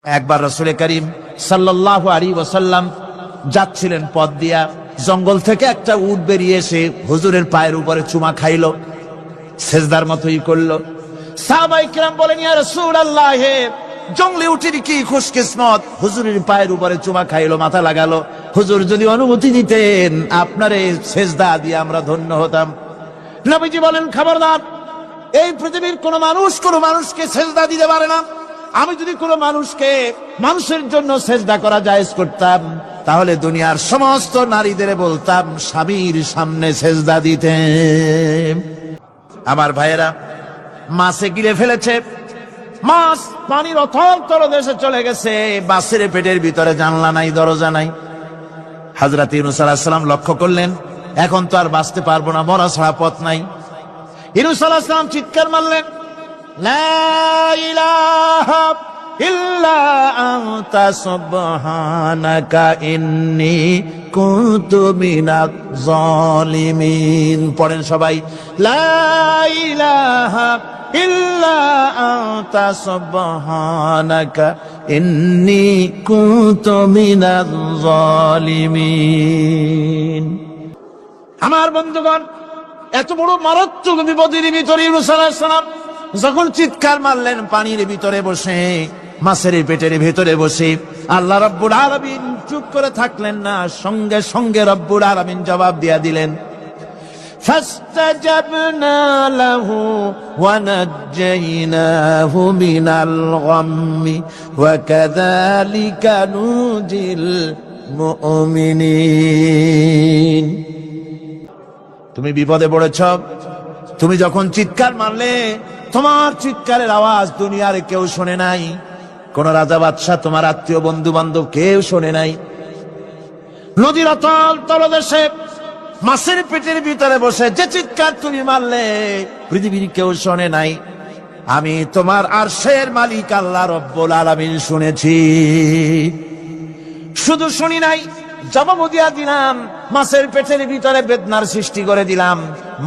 একবার রাসূল করিম সাল্লাল্লাহু আলাইহি ওয়াসাল্লাম যাচ্ছিলেন পথ দিয়া, জঙ্গল থেকে একটা উট বেরিয়ে এসে হুজুরের পায়ের উপরে চুমা খাইলো, সেজদার মতোই করলো। সাহাবায়ে কিরাম বলেন, ইয়া রাসূলুল্লাহ, জঙ্গলি উটের কি খুশকিসমত, হুজুরের পায়ের উপরে চুমা খাইলো, মাথা লাগালো। হুজুর যদি অনুমতি দিতেন আপনারে সেজদা দিয়ে আমরা ধন্য হতাম। নবীজি বলেন, খবরদার, এই পৃথিবীর কোন মানুষকে সেজদা দিতে পারে না। আমি যদি কোনো মানুষের জন্য সেজদা করা জায়েজ করতাম, তাহলে দুনিয়ার সমস্ত নারীদের বলতাম স্বামীর সামনে সেজদা দিতে। আমার ভাইয়েরা, মাছে গিলে ফেলেছে, মাছ পানির অথল তলদেশে চলে গেছে, মাছের পেটের ভিতরে জানলা নাই, দরজা নাই। হযরত ইউনূস আলাইহিস সালাম লক্ষ্য করলেন, এখন তো আর বাঁচতে পারবো না, মরা ছাড়া পথ নাই। ইউনূস আলাইহিস সালাম চিৎকার মারলেন, লা ইলাহা ইল্লা আনতা সুবহানাকা ইন্নী কুনতু মিনাজ জালিমিন। পড়েন সবাই, লা ইলাহা ইল্লা আনতা সুবহানাকা ইন্নী কুনতু মিনাজ জালিমিন। আমার বন্ধুগণ, এত বড় মারাত্মক বিপদের ভিতরে ইউনূস আলাইহিস সালাম যখন চিৎকার মারলেন, পানির ভিতরে বসে, মাছের পেটের ভিতরে বসে, আল্লাহ রাব্বুল আলামিন চুপ করে থাকলেন না, সঙ্গে সঙ্গে রাব্বুল আলামিন জবাব দিয়া দিলেন, ফাস্তাজাবনা লাহু ওয়া নাজ্জাইনাহু মিনাল গাম্মি ওয়া কাযালিকা নুজিল মুমিনিন। তুমি বিপদে পড়েছ, তুমি যখন চিৎকার মারলে, তোমার চিৎকারের আওয়াজ দুনিয়ার কেউ শোনে নাই, কোন রাজা বাদশাহ, তোমার আত্মীয় বন্ধু বান্ধব কেউ শোনে নাই। নদীর অতল তলদেশে মাছের পেটের ভিতরে বসে যে চিৎকার তুমি মারলে, পৃথিবীর কেউ শোনে নাই। আমি তোমার আরশের মালিক আল্লাহ রব্বুল আলামিন শুনেছি। শুধু শুনি নাই, জবাব দিয়া দিলাম, মাছের পেটের ভিতরে বেদনার সৃষ্টি করে দিলাম।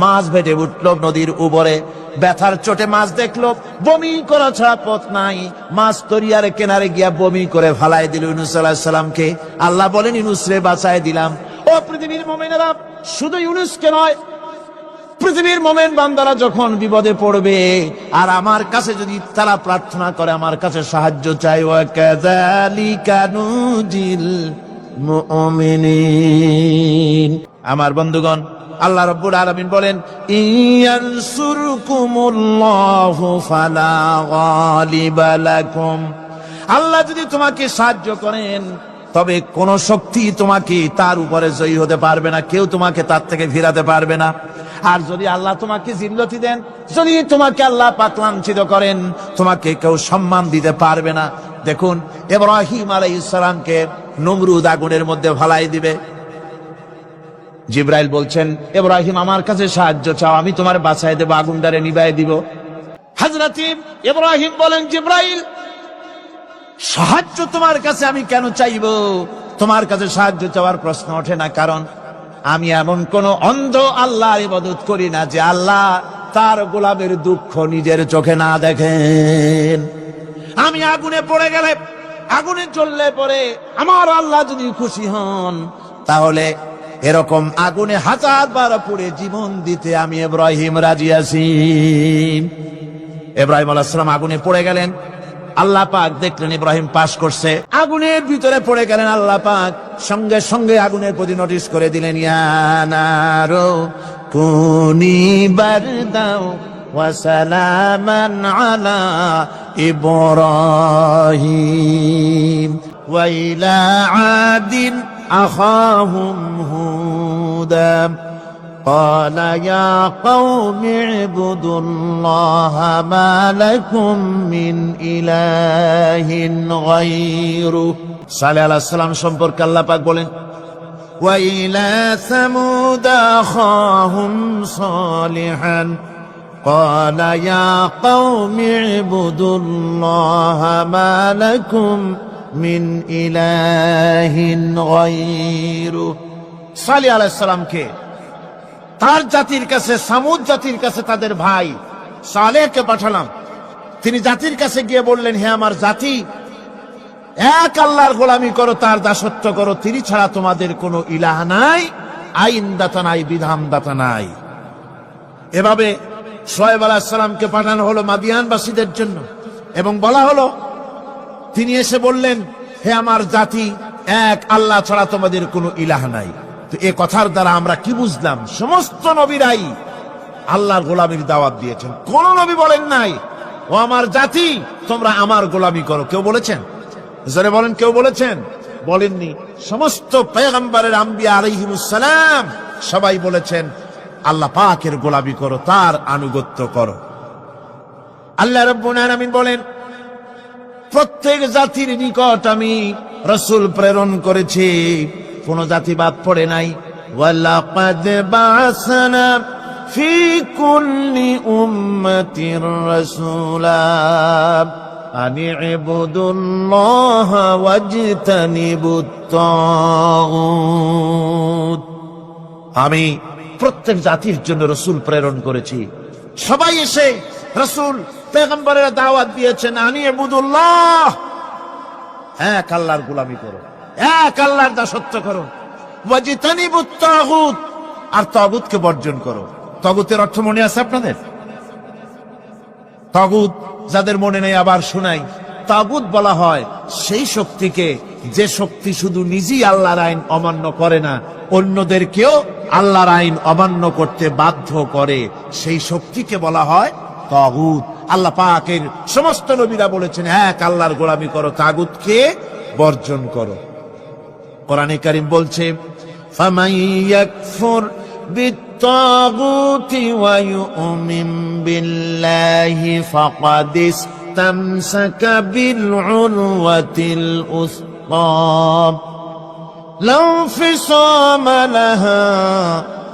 মাছ ভেটে উঠলো নদীর উপরে, ব্যথার চোটে মাছ দেখলো, বমি করা ছাড়া পথ নাই। মাছ দরিয়ার কিনারে গিয়া বমি করে ফালাই দিল ইউনূস আলাইহিস সালামকে। আল্লাহ বলেন, ইউনূস রে বাঁচায় দিলাম। ও পৃথিবীর মুমিনেরা, শুধু ইউনূসকে নয়, পৃথিবীর মুমিন বান্দারা যখন বিপদে পড়বে আর আমার কাছে যদি তারা প্রার্থনা করে, আমার কাছে সাহায্য চাই, ওয়া কাযালিকা নুজিল মুমিনিন। আমার বন্ধুগণ, আল্লাহ রাব্বুল আলামিন বলেন, ইয়ানসুরকুমুল্লাহু ফালা গালিবা লাকুম। আল্লাহ যদি তোমাকে সাহায্য করেন, তবে কোন শক্তি তোমাকে তার উপরে জয়ী হতে পারবে না, কেউ তোমাকে তার থেকে ফিরাতে পারবে না। আর যদি আল্লাহ তোমাকে জিল্লতি দেন, যদি তোমাকে আল্লাহ পাক লাঞ্ছিত করেন, তোমাকে কেউ সম্মান দিতে পারবে না। দেখুন, ইব্রাহিম আলাইহিস সালামকে নমরুদ আগুনের মধ্যে ফালাই দিবে। জিবরাইল বলছেন, ইব্রাহিম আমার কাছে সাহায্য চাও, আমি তোমার বাঁচায় দেব, আগুনটারে নিভায় দিব। হযরত ইব্রাহিম বলেন, জিবরাইল, সাহায্য তোমার কাছে আমি কেন চাইব? তোমার কাছে সাহায্য চাওয়ার প্রশ্ন ওঠে না, কারণ আমি এমন কোন অন্ধ আল্লাহর ইবাদত করি না যে আল্লাহ তার গোলামের দুঃখ নিজের চোখে না দেখেন। আমি আগুনে পড়ে গেলে, আগুনে জ্বললে পরে আমার আল্লাহ যদি খুশি হন, তাহলে এরকম আগুনে 1000 বার পুড়ে জীবন দিতে আমি ইব্রাহিম রাজি আছি। ইব্রাহিম আলাইহিস সালাম আগুনে পড়ে গেলেন, আল্লাহ পাক দেখলেন ইব্রাহিম পাস করছে, আগুনের ভিতরে পড়ে গেলেন। আল্লাহ পাক সঙ্গে সঙ্গে আগুনের প্রতি নোটিশ করে দিলেন, ইয়া নারু কুনি বারদাও ওয়া সালামান আলা ইব্রাহিম ওয়া ইলা আদিন আখাহুম হুদা قال يا قوم اعبدوا الله ما لكم من إله غيره। সালেহ আলাইহিস সালাম সম্পর্কে আল্লাহ পাক বলেন, وإلى ثمود أخاهم صالحا قال يا قوم اعبدوا الله ما لكم من إله غيره। সালেহ আলাইহিস সালামকে তার জাতির কাছে, সামুদ জাতির কাছে তাদের ভাই সালেহকে পাঠালাম। তিনি জাতির কাছে গিয়ে বললেন, হে আমার জাতি, এক আল্লাহর গোলামি করো, তার দাসত্ব করো, তিনি ছাড়া তোমাদের কোনো ইলাহ নাই, আইনদাতা নাই, বিধানদাতা নাই। এভাবে শোয়েব আলাইহিস সালামকে পাঠানো হলো মাদিয়ানবাসীদের জন্য, এবং বলা হলো, তিনি এসে বললেন, হে আমার জাতি, এক আল্লাহ ছাড়া তোমাদের কোনো ইলাহ নাই। তো এ কথার দ্বারা আমরা কি বুঝলাম? সমস্ত নবীরাই আল্লাহর গোলামির দাওয়াত দিয়েছেন। কোন নবী বলেন নাই, ও আমার জাতি, তোমরা আমার গোলামি করো। কেউ বলেছেন? জোরে বলেন, কেউ বলেছেন? বলেননি। সমস্ত পয়গম্বরের, আম্বিয়া আলাইহিমুস সালাম, সবাই বলেছেন আল্লাহ পাকের গোলামি করো, তার আনুগত্য করো। আল্লাহ রাব্বুল আলামিন বলেন, প্রত্যেক জাতির নিকট আমি রাসূল প্রেরণ করেছি, কোন জাতি বাদ পড়ে নাই। ওয়ালাকাদ বা'আসনা ফি কুল্লি উম্মাতির রাসূলা আন ইবুদুল্লাহা ওয়াজতানিবুত তাগুত। আমি প্রত্যেক জাতির জন্য রাসূল প্রেরণ করেছি। সবাই এসে রাসূল পয়গম্বরের দাওয়াত দিয়েছেন, আনি ইবুদুল্লাহ, এক আল্লাহর গোলামি করো, এক আল্লাহর দাসত্ব করো, ওয়াজতানিবুত তাগুত, আর তাগুতকে বর্জন করো। তাগুতের অর্থ মনে আছে আপনাদের? তাগুত যাদের মনে নেই আবার শোনাই। তাগুত বলা হয় সেই শক্তিকে, যে শক্তি শুধু নিজেই আল্লাহর আইন অমান্য করে না, অন্যদেরকেও আল্লাহর আইন অমান্য করতে বাধ্য করে, সেই শক্তিকে বলা হয় তাগুত। আল্লাহ পাকের সমস্ত নবীরা বলেছেন এক আল্লাহর গোলামি করো, তাগুতকে বর্জন করো। কোরআনে কারীম বলছে, ফামান ইয়াকফুর বিত্তাগুতি ওয়া ইউমিন বিল্লাহি ফাকাদ ইসতামসাকা বিল উরওয়াতিল উসকা লা ইনফিসামা লাহা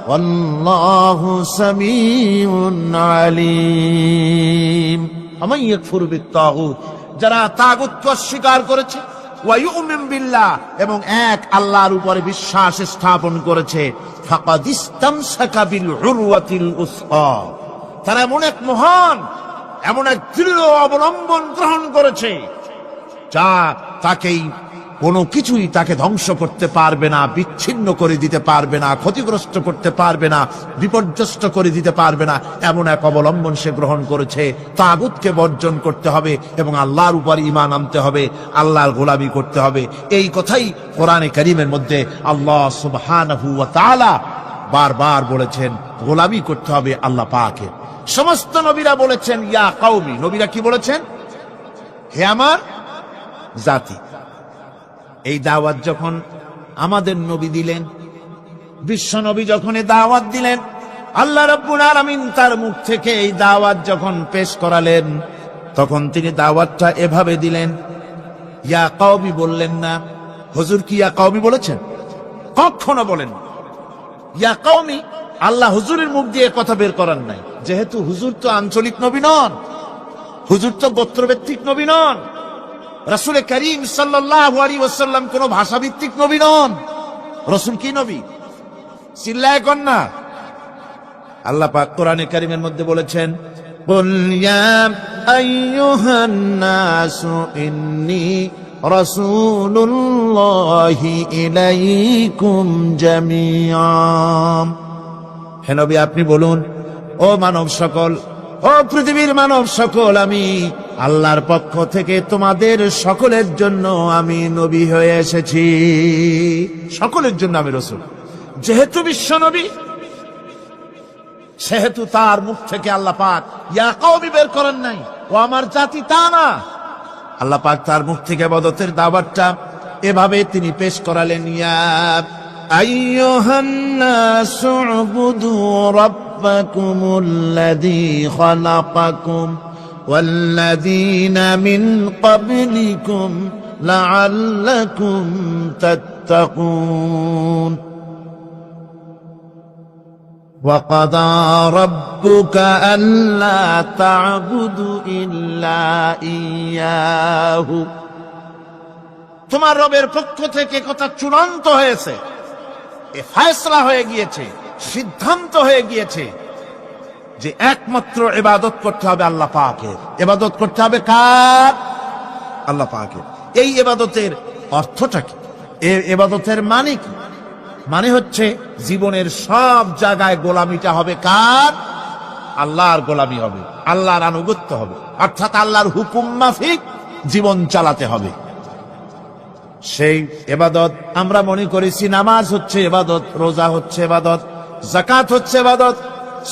ওয়াল্লাহু সামিউন আলিম। ফামান ইয়াকফুর বিত্তাগুত, যারা তাগুতকে অস্বীকার করেছে, ওয়া ইউমিন বিল্লাহ, এবং এক আল্লাহর উপরে বিশ্বাস স্থাপন করেছে, ফাকাদ ইসতামসাকা বিল উরওয়াতিল উসকা, তারা এমন এক মহান, এমন এক দৃঢ় অবলম্বন গ্রহণ করেছে, যা তাকেই কোনো কিছুই তাকে ধ্বংস করতে পারবে না, বিচ্ছিন্ন করে দিতে পারবে না, ক্ষতিগ্রস্ত করতে পারবে না, বিপর্যস্ত করে দিতে পারবে না, এমন এক অবলম্বন সে গ্রহণ করেছে। তাগুতকে বর্জন করতে হবে এবং আল্লাহর উপর ঈমান আনতে হবে, আল্লাহর গোলামি করতে হবে। এই কথাই কোরআনে কারীমের মধ্যে আল্লাহ সুবহানাহু ওয়া তাআলা বারবার বলেছেন, গোলামি করতে হবে আল্লাহ পাকের। সমস্ত নবীরা বলেছেন ইয়া কওমি। নবীরা কি বলেছেন? হে আমার জাতি। এই দাওয়াত যখন আমাদের নবী দিলেন, বিশ্ব নবী যখন এই দাওয়াত দিলেন, আল্লাহ রাব্বুল আলামিন তার মুখ থেকে এই দাওয়াত যখন পেশ করালেন, তখন তিনি দাওয়াতটা এভাবে দিলেন, ইয়া কওমি বললেন না। হুজুর কি ইয়া কওমি বলেছেন? কখনো বলেন ইয়া কওমি। আল্লাহ হুজুরের মুখ দিয়ে কথা বের করার নাই, যেহেতু হুজুর তো আঞ্চলিক নবী নন, হুজুর তো গোত্রভিত্তিক নবী নন। রাসূল করিম সাল্লাল্লাহু আলাইহি ওয়াসাল্লাম কোন ভাষাভিত্তিক নবী নন। রাসূল কি নবী? চিল্লায় কোন না। আল্লাহ পাক কোরআনে কারীমের মধ্যে বলেছেন, কুল ইয়া আইয়ুহান নাসু ইন্নী রাসূলুল্লাহি ইলাইকুম জামিআ। হে নবী, আপনি বলুন, ও মানব সকল, ও পৃথিবীর মানব সকল, আমি আল্লাহর পক্ষ থেকে তোমাদের সকলের জন্য আমি নবী হয়ে এসেছি। সকলের জন্য আমি রাসূল। যেহেতু বিশ্ব নবী, সেহেতু তার মুখ থেকে আল্লাহ পাক ইয়া কওমি বের করেন নাই, ও আমার জাতি, তা না। আল্লাহ পাক তার মুখ থেকে ইবাদতের দাওয়াতটা এভাবে তিনি পেশ করালেন, ইয়া আইয়ুহান নাসু উবুদু রাব্বাকুমুল্লাযী খালাকাকুম ওয়াল্লাযীনা মিন ক্বাবলিকুম লাআল্লাকুম তাত্তাকুন। وَقَضَى رَبُّكَ أَلَّا تَعْبُدُوا إِلَّا إِيَّاهُ। তোমার রবের পক্ষ থেকে কথা চূড়ান্ত হয়েছে, এ ফয়সালা হয়ে গিয়েছে, সিদ্ধান্ত হয়ে গিয়েছে যে একমাত্র ইবাদত করতে হবে আল্লাহ পাকের। ইবাদত করতে হবে কার? আল্লাহ পাকের। এই ইবাদতের অর্থটা কি? এই ইবাদতের মানে কি? মানে হচ্ছে জীবনের সব জায়গায় গোলামিটা হবে কার? আল্লাহর গোলামি হবে, আল্লাহর আনুগত্য হবে, অর্থাৎ আল্লাহর হুকুম মাফিক জীবন চালাতে হবে। সেই ইবাদত আমরা মনে করেছি নামাজ হচ্ছে ইবাদত, রোজা হচ্ছে ইবাদত, যাকাত হচ্ছে ইবাদত,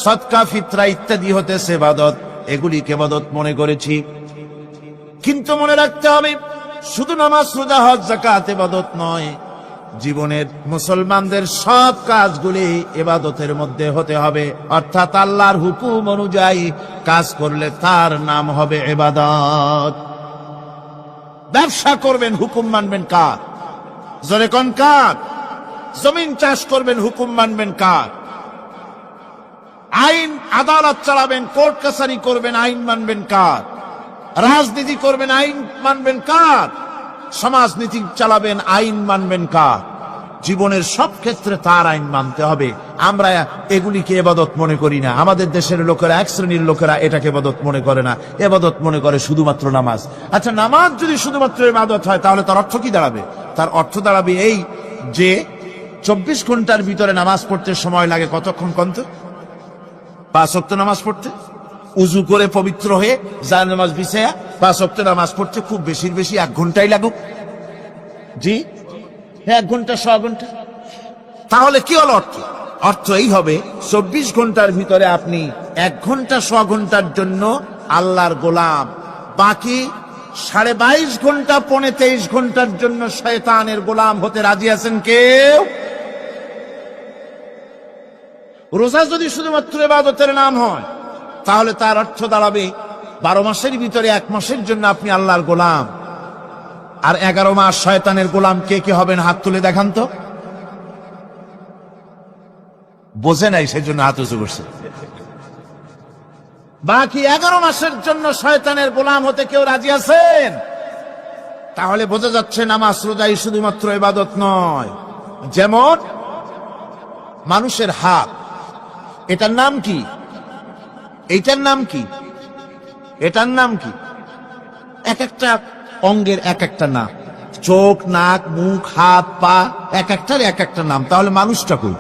সদকা ফিতরা ইত্যাদি হতেছে ইবাদত, এগুলিকে ইবাদত মনে করেছি। কিন্তু মনে রাখতে হবে শুধু নামাজ, রোজা, হজ, যাকাত ইবাদত নয়। জীবনের মুসলমানদের সব কাজগুলি ইবাদতের মধ্যে হতে হবে, অর্থাৎ আল্লাহর হুকুম অনুযায়ী কাজ করলে তার নাম হবে ইবাদত। ব্যবসা করবেন, হুকুম মানবেন কার? জোরে কোন কার? জমিন চাষ করবেন, হুকুম মানবেন কার? আইন আদালত চালাবেন, কোর্ট কাছারি করবেন, আইন মানবেন কার? রাজনীতি করবেন, আইন মানবেন কার? সমাজনীতি চালাবেন, আইন মানবেন কার? জীবনের সব ক্ষেত্রে তার আইন মানতে হবে। আমরা এগুলিকে ইবাদত মনে করি না। আমাদের দেশের লোকেরা, এক শ্রেণীর লোকেরা এটাকে ইবাদত মনে করে না, ইবাদত মনে করে শুধুমাত্র নামাজ। আচ্ছা, নামাজ যদি শুধুমাত্র ইবাদত হয় তাহলে তার অর্থ কি দাঁড়াবে? তার অর্থ দাঁড়াবে এই যে 24 ঘন্টার ভিতরে নামাজ পড়তে সময় লাগে কতক্ষণ? কত? 5 ওয়াক্ত নামাজ পড়তে, উজু করে পবিত্র হয়ে জায় নামাজ বিছায়া 5 ওয়াক্ত নামাজ পড়তে খুব বেশির বেশি 1 ঘন্টাই লাগুক। জি, 1 ঘন্টা 100 ঘন্টা। তাহলে কি হলো অর্থ? অর্থ এই হবে 24 ঘন্টার ভিতরে আপনি 1 ঘন্টা 100 ঘন্টার জন্য আল্লাহর গোলাম, বাকি 22.5 ঘন্টা 23 ঘন্টার জন্য শয়তানের গোলাম হতে রাজি আছেন কেউ? রোজা যদি শুধুমাত্র ইবাদতের নাম হয় তাহলে তার অর্থ দাঁড়াবে 12 মাসের ভিতরে 1 মাসের জন্য আপনি আল্লাহর গোলাম, আর 11 মাস শয়তানের গোলাম। কে কে হবেন হাত তুলে দেখান তো। বোঝে নাই সেজন্য হাত উঁচু করছে। বাকি 11 মাসের জন্য শয়তানের গোলাম হতে কেউ রাজি আছেন? তাহলে বোঝা যাচ্ছে নামাজ রোজাই শুধুমাত্র ইবাদত নয়। যেমন মানুষের হাত, এটার নাম কি? এইটার নাম কি? এটার নাম কি? এক একটা অঙ্গের এক একটা নাম। চোখ, নাক, মুখ, হাত, পা, এক একটার এক একটা নাম। তাহলে মানুষটা কই?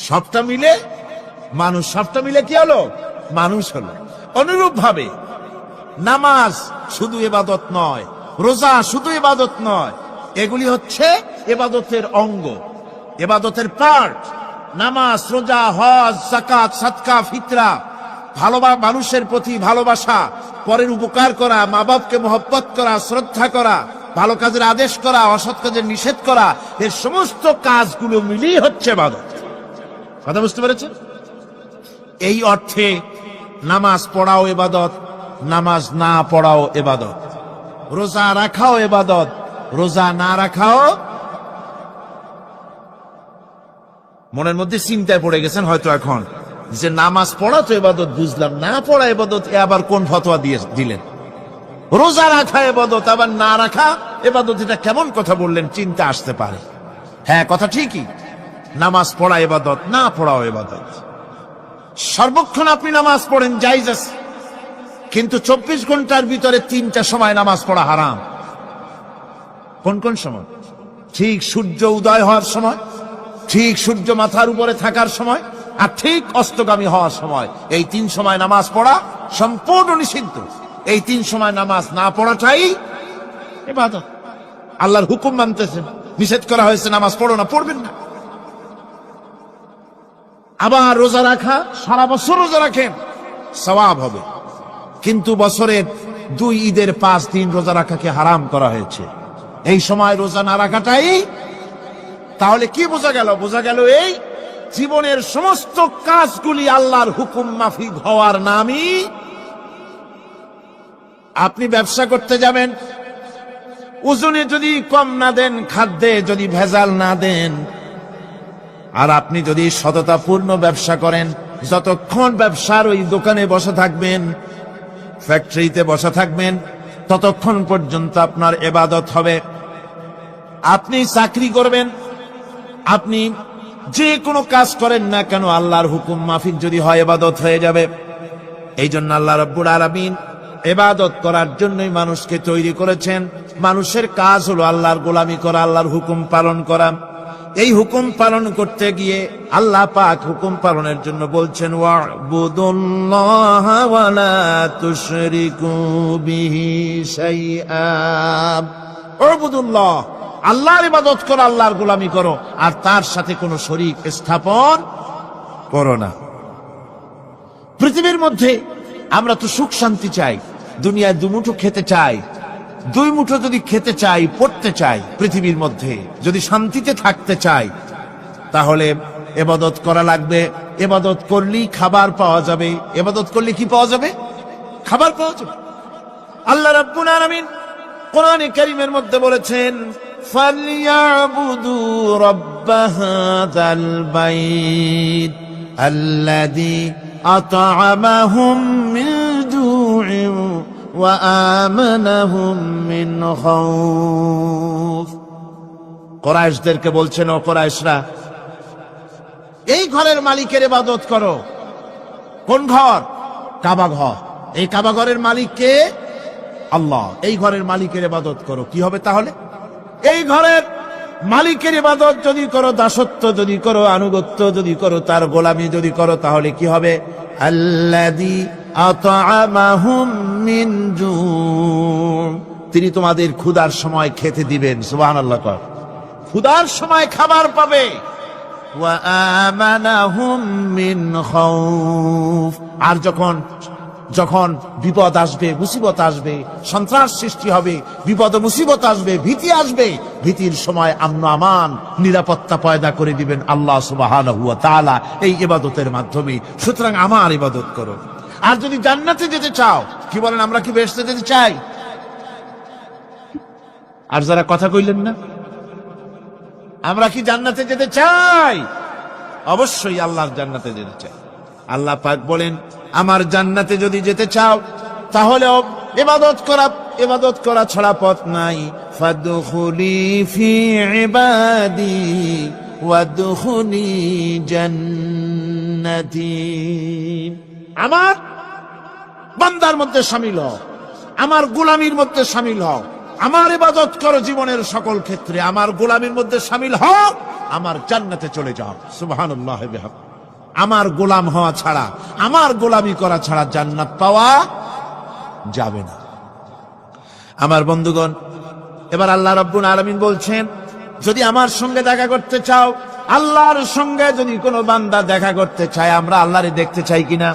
সবটা মিলে মানুষ। সবটা মিলে কি হলো? মানুষ হলো। অনুরূপ ভাবে নামাজ শুধু ইবাদত নয়, রোজা শুধু ইবাদত নয়, এগুলি হচ্ছে ইবাদতের অঙ্গ, ইবাদতের পার্ট। নামাজ, রোজা, হজ, যাকাত, সাদকা, ফিতরা, মানুষের প্রতি ভালোবাসা, পরের উপকার করা, মা বাপকে মহব্বত করা, শ্রদ্ধা করা, ভালো কাজের আদেশ করা, অসৎ কাজের নিষেধ করা, এর সমস্ত কাজগুলো মিলিয়ে হচ্ছে ইবাদত। কথা বুঝতে পেরেছেন? এই অর্থে নামাজ পড়াও ইবাদত, নামাজ না পড়াও ইবাদত। রোজা রাখাও ইবাদত, রোজা না রাখাও। মনের মধ্যে চিন্তায় পড়ে গেছেন হয়তো এখন যে নামাজ পড়া তো ইবাদত বুঝলাম, না পড়া ইবাদত, এ আবার কোন ফতোয়া দিলেন? রোজা রাখা ইবাদত আবার না রাখা ইবাদত, এটা কেমন কথা বললেন? চিন্তা আসতে পারে। হ্যাঁ, কথা ঠিকই। নামাজ পড়া ইবাদত, না পড়াও ইবাদত। সর্বক্ষণ আপনি নামাজ পড়েন, জায়েজ আছে, কিন্তু 24 ঘন্টার ভিতরে 3টা সময় নামাজ পড়া হারাম। কোন কোন সময়? ঠিক সূর্য উদয় হওয়ার সময়, ঠিক সূর্য মাথার উপরে থাকার সময়, আর ঠিক অস্তগামী হওয়ার সময়। এই 3 সময় নামাজ পড়া সম্পূর্ণ নিষিদ্ধ। এই 3 সময় নামাজ না পড়াটাই ইবাদত। আল্লাহর হুকুম মানতেছেন, নিষেধ করা হয়েছে নামাজ পড়ো না, পড়বেন না। আবার রোজা রাখা, সারা বছর রোজা রাখেন, সওয়াব হবে, কিন্তু বছরের 2 ঈদের 5 দিন রোজা রাখাকে হারাম করা হয়েছে। এই সময় রোজা না রাখাটাই। তাহলে কি বোঝা গেল? বোঝা গেল এই জীবনের সমস্ত কাজগুলি আল্লাহর হুকুম মাফিক হওয়ার নামই। আপনি ব্যবসা করতে যাবেন, ওজনে যদি কম না দেন, খাদ্যে যদি ভেজাল না দেন, আর আপনি যদি সততাপূর্ণ ব্যবসা করেন, যতক্ষণ ব্যবসার ওই দোকানে বসে থাকবেন, ফ্যাক্টরিতে বসে থাকবেন, ততক্ষণ পর্যন্ত আপনার ইবাদত হবে। আপনি চাকরি করবেন, আপনি যে কোনো কাজ করেন না কেন, আল্লাহর হুকুম মাফিক যদি হয় ইবাদত হয়ে যাবে। এই জন্য আল্লাহ রাব্বুল আলামিন ইবাদত করার জন্যই মানুষকে তৈরি করেছেন। মানুষের কাজ হলো আল্লাহর গোলামি করা, আল্লাহর হুকুম পালন করা। এই হুকুম পালন করতে গিয়ে আল্লাহ পাক হুকুম পালনের জন্য বলছেন ওয়া'বুদুল্লাহা ওয়া লা তুশরিকু বিহি শাইআ। উ'বুদুল্লাহ, আল্লাহর ইবাদত করো, আল্লাহর গোলামি করো, আর তার সাথে কোনো শরীক স্থাপন করো না। পৃথিবীর মধ্যে আমরা তো সুখ শান্তি চাই, দুনিয়ায় দুমুঠো খেতে চাই। দুই মুঠো যদি খেতে চাই, পড়তে চাই, পৃথিবীর মধ্যে যদি শান্তিতে থাকতে চাই, তাহলে ইবাদত করা লাগবে। ইবাদত করলেই খাবার পাওয়া যাবে। ইবাদত করলে কি পাওয়া যাবে? খাবার পাওয়া যাবে। আল্লাহ রাব্বুল আলামিন কোরআনে কারীমের মধ্যে বলেছেন ফালইয়াবুদু রাব্ব হাযাল বাইত আল্লাযী আত'আমাহুম মিন জু'ইন ওয়া আমানাহুম মিন খাউফ। কুরাইশদেরকে বলছেন, ও কুরাইশরা, এই ঘরের মালিকের ইবাদত করো। কোন ঘর? কাবা ঘর। এই কাবা ঘরের মালিক কে? আল্লাহ। এই ঘরের মালিকের ইবাদত করো। কি হবে তাহলে? এই ঘরের মালিকের ইবাদত যদি করো, দাসত্ব যদি করো, আনুগত্য যদি করো, তার গোলামি যদি করো, তাহলে কি হবে? আল্লাযী আত'আমাহুম মিন জু', তিনি তোমাদের ক্ষুধার সময় খেতে দিবেন। সুবহানাল্লাহ। ক্ষুধার সময় খাবার পাবে। ওয়া আমানাহুম মিন খাউফ, আর যখন বিপদ আসবে, মুসিবত আসবে, সন্ত্রাস সৃষ্টি হবে, বিপদ মুসিবত আসবে, ভীতি আসবে, ভীতির সময় আমন আমান, নিরাপত্তা পয়দা করে দিবেন আল্লাহ সুবহানাহু ওয়া তাআলা এই ইবাদতের মাধ্যমে। সুতরাং আমার ইবাদত করো। আর যদি জান্নাতে যেতে চাও, কি বলেন, আমরা কি বেহেশতে যেতে চাই? আর যারা কথা কইলেন না, আমরা কি জান্নাতে যেতে চাই? অবশ্যই আল্লাহর জান্নাতে যেতে চাই। আল্লাহ পাক বলেন, আমার জান্নাতে যদি যেতে চাও, তাহলে ইবাদত করা ছাড়া পথ নাই। ফাদখুলি ফি ইবাদি ওয়াদখুলি জান্নাতি। আমার বান্দার মধ্যে শামিল হও, আমার গোলামির মধ্যে শামিল হও, আমার ইবাদত করো জীবনের সকল ক্ষেত্রে, আমার গোলামির মধ্যে শামিল হও, আমার জান্নাতে চলে যাও। সুবহানাল্লাহ। আমার গোলাম হওয়া ছাড়া, আমার গোলামি করা ছাড়া জান্নাত পাওয়া যাবে না। আমার বন্ধুগণ, এবার আল্লাহ রাব্বুল আলামিন বলছেন, যদি আমার সঙ্গে দেখা করতে চাও, আল্লাহর সঙ্গে যদি কোনো বান্দা দেখা করতে চায়, আমরা আল্লাহরে দেখতে চাই কিনা?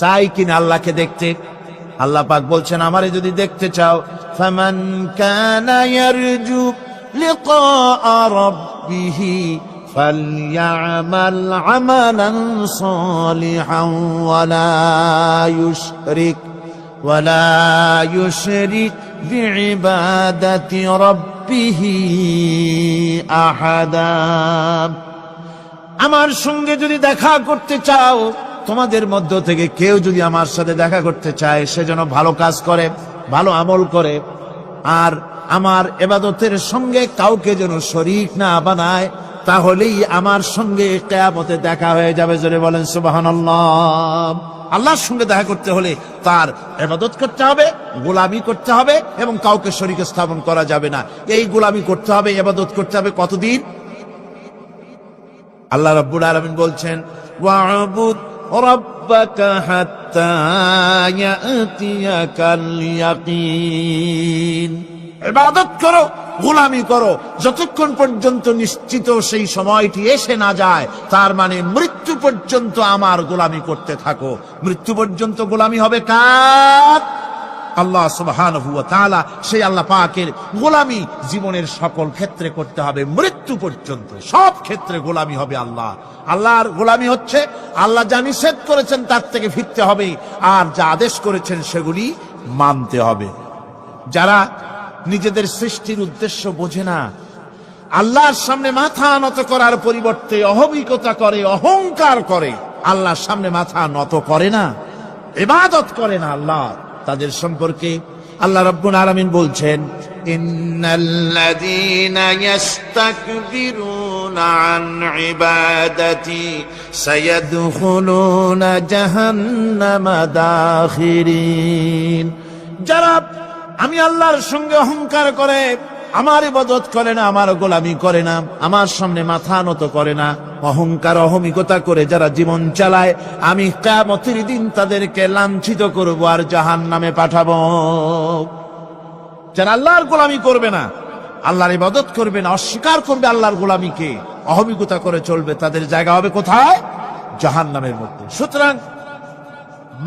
চাই কিনা আল্লাহকে দেখতে? আল্লাহ পাক বলছেন, আমারে যদি দেখতে চাও, ফামান কানা ইয়ারজু লিকা রাব্বিহি ফালইআমাল আমালান সালিহান ওয়ালা ইউশরিক বিইবাদাতি রাব্বিহি আহাদা। আমার সঙ্গে যদি দেখা করতে চাও, তোমাদের মধ্য থেকে কেউ যদি আমার সাথে দেখা করতে চায়, সে যেন ভালো কাজ করে, ভালো আমল করে, আর আমার ইবাদতের সঙ্গে কাউকে যেন শরীক না বানায়, তাহলেই আমার সঙ্গে কিয়ামতে দেখা হয়ে যাবে। জোরে বলেন সুবহানাল্লাহ। আল্লাহর সঙ্গে দেখা করতে হলে তার ইবাদত করতে হবে, গোলামি করতে হবে, এবং কাউকে শরীক স্থাপন করা যাবে না। এই গোলামি করতে হবে, ইবাদত করতে হবে কতদিন? আল্লাহ রাব্বুল আলামিন বলছেন, ওয়া'বুদ রাব্বাকা হাত্তা ইয়াতিয়াকাল ইয়াকিন। ইবাদত করো, গোলামি করো, যতক্ষণ পর্যন্ত নিশ্চিত সেই সময়টি এসে না যায়, তার মানে মৃত্যু পর্যন্ত আমার গোলামি করতে থাকো। মৃত্যু পর্যন্ত গোলামি হবে কার? আল্লাহ সুবহানাহু ওয়া তাআলা। সেই আল্লাহ পাকের গোলামি জীবনের সকল ক্ষেত্রে করতে হবে, মৃত্যু পর্যন্ত সব ক্ষেত্রে গোলামি হবে আল্লাহ। আল্লাহর গোলামি হচ্ছে আল্লাহ যা নিষেধ করেছেন তার থেকে ফিরতে হবে, আর যা আদেশ করেছেন সেগুলি মানতে হবে। যারা নিজেদের সৃষ্টির উদ্দেশ্য বোঝে না, আল্লাহর সামনে মাথা নত করার পরিবর্তে অহমিকতা করে, অহংকার করে, আল্লাহর সামনে মাথা নত করে না, ইবাদত করে না আল্লাহ, তাদের সম্পর্কে আল্লাহ রাব্বুল আলামিন বলছেন, ইন্নাল্লাযীনা ইস্তাকবিরুনা عن عبادتي سيدخلون جهنم داخرين যারা আমি আল্লাহর সঙ্গে অহংকার করে আমার ইবাদত করে না, আমার গোলামি করে না, আমার সামনে মাথা নত করে না, অহংকার অহমিকতা করে যারা জীবন চালায়, আমি কিয়ামতের দিন তাদেরকে লাঞ্ছিত করব আর জাহান্নামে পাঠাবো। যারা আল্লাহর গোলামি করবে না, আল্লাহর ইবাদত করবে না, অস্বীকার করবে আল্লাহর গোলামিকে, অহমিকতা করে চলবে, তাদের জায়গা হবে কোথায়? জাহান্নামের মধ্যে। সুতরাং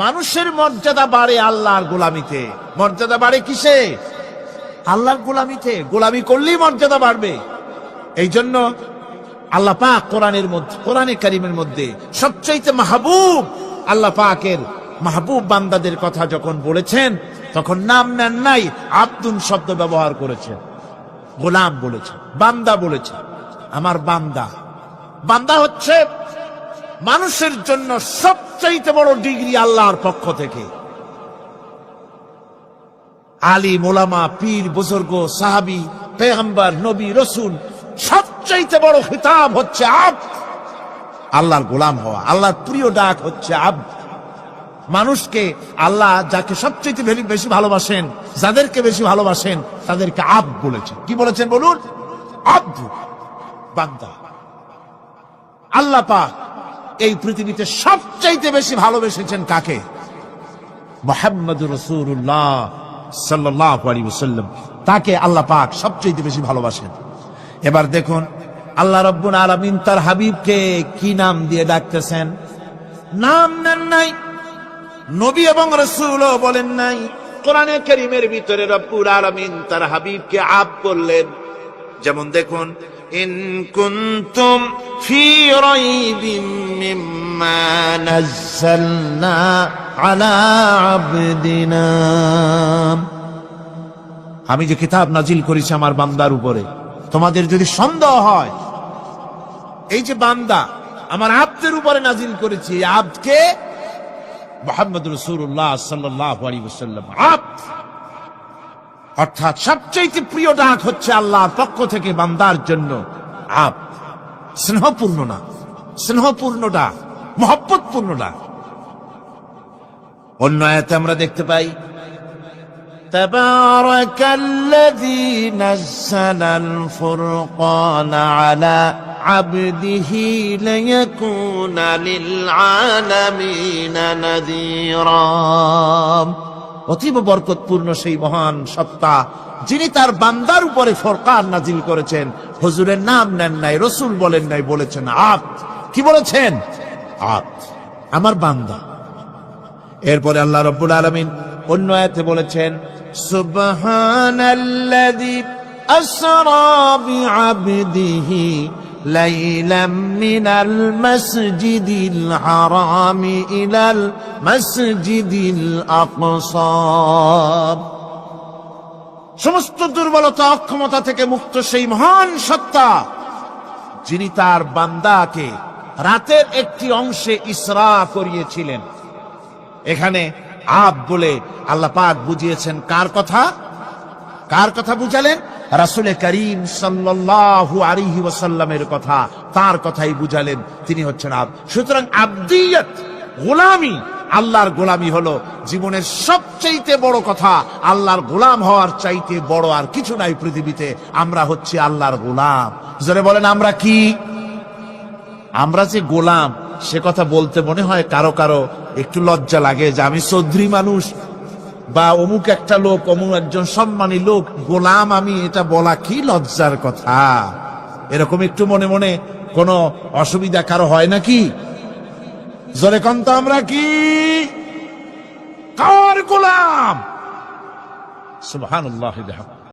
মানুষের মর্যাদা বাড়ে আল্লাহর গোলামিতে। মর্যাদা বাড়ে কিসে? আল্লাহর গোলামিতে। গোলামি করলেই মর্যাদা বাড়বে। এই জন্য আল্লাহ পাক কোরআনের মধ্যে, কোরআনে কারীমের মধ্যে সবচাইতে মাহবুব আল্লাহ পাকের মাহবুব বান্দাদের কথা যখন বলেছেন, তখন নাম নেন নাই, আব্দুন শব্দ ব্যবহার করেছেন, গোলাম বলেছেন, বান্দা বলেছেন। আমার বান্দা। বান্দা হচ্ছে মানুষের জন্য সবচাইতে বড় ডিগ্রি আল্লাহর পক্ষ থেকে। আলিম, ওলামা, পীর, বুজুর্গ, সাহাবী, পেগম্বর, নবী, রসুল, সবচাইতে বড় খিতাব হচ্ছে আব্দ। আল্লাহর গোলাম হওয়া, আল্লাহর প্রিয় ডাক হচ্ছে আব্দ। মানুষকে আল্লাহ যাকে সবচাইতে বেশি ভালোবাসেন, যাদেরকে বেশি ভালোবাসেন, তাদেরকে আব্দ বলেছেন। কি বলেছেন বলুন? আব্দ, বান্দা। আল্লাহ পাক এই পৃথিবীতে সবচাইতে বেশি ভালোবেসেছেন কাকে? মুহাম্মদুর রাসূলুল্লাহ সাল্লাল্লাহু আলাইহি ওয়াসাল্লাম। তাকে আল্লাহ পাক সবচাইতে বেশি ভালোবাসেন। এবার দেখুন আল্লাহ রাব্বুল আলামিন তার হাবিবকে কি নাম দিয়ে ডাকতেছেন? নাম নেন নাই, নবী এবং রাসূলও বলেন নাই। কোরআনে কারীমের ভিতরে রব্বুল আলামিন তার হাবিবকে আব বললেন। যেমন দেখুন, ইন কুনতুম ফি রাইবিম মিম্মা নাযালনা আলা আবদিনা, আমি যে কিতাব নাজিল করেছি আমার বান্দার উপরে, তোমাদের যদি সন্দেহ হয়, এই যে বান্দা আমার আব্দের উপরে নাজিল করেছি, এই আব্দকে মুহাম্মদুর রাসূলুল্লাহ সাল্লাল্লাহু আলাইহি ওয়াসাল্লাম আব্দ, অর্থাৎ সবচেয়ে প্রিয় ডাক হচ্ছে আল্লাহর পক্ষ থেকে বান্দার জন্য আব্দ। স্নেহপূর্ণ না, স্নেহপূর্ণ ডাক, মহব্বতপূর্ণ ডাক। অন্য আয়াতে আমরা দেখতে পাই, তাবারাকাল্লাযী নাযালাল ফুরকানা আলা আবদিহি লিয়াকুনা লিল আলামিনা নাযীরা। অতীব বরকতপূর্ণ সেই মহান সত্তা যিনি তার বান্দার উপরে ফুরকান নাজিল করেছেন। হুজুরের নাম নেন নাই, রাসূল বলেন নাই, বলেছেন আব্দ। কি বলেছেন? আব্দ, আমার বান্দা। এরপরে আল্লাহ রাব্বুল আলামিন অন্য আয়াতে বলেছেন, সুবহানাল্লাযী আসরা বিআবদিহি লাইলাম মিনাল মাসজিদিল হারামি ইলাল মাসজিদিল আকসা। সমস্ত দুর্বলতা, অক্ষমতা থেকে মুক্ত সেই মহান সত্তা যিনি তার বান্দাকে রাতের একটি অংশে ইসরা করিয়েছিলেন। এখানে আব বলে আল্লাহ পাক বুঝিয়েছেন কার কথা? কার কথা বুঝালেন? রাসূল করিম সাল্লাল্লাহু আলাইহি ওয়াসাল্লামের কথা, তার কথাই বুঝালেন। তিনি হচ্ছেন আব্দ। সুতরাং আব্দিয়ত, গোলামি, আল্লাহর গোলামি হলো জীবনের সবচাইতে বড় কথা। আল্লাহর গোলাম হওয়ার চাইতে বড় আর কিছু নাই পৃথিবীতে। আমরা হচ্ছি আল্লাহর গোলাম। যারা বলেন আমরা কি? আমরা যে গোলাম, সে কথা বলতে মনে হয় কারো কারো একটু লজ্জা লাগে যে আমি চৌধুরী মানুষ বা অমুক একটা লোক, অমুক একজন সম্মানী লোক, গোলাম আমি, এটা বলা কি লজ্জার কথা? এরকম একটু মনে মনে কোনো অসুবিধা কারো হয় নাকি? জোরে কোন তো আমরা কি? কার গোলাম? সুবহানাল্লাহ।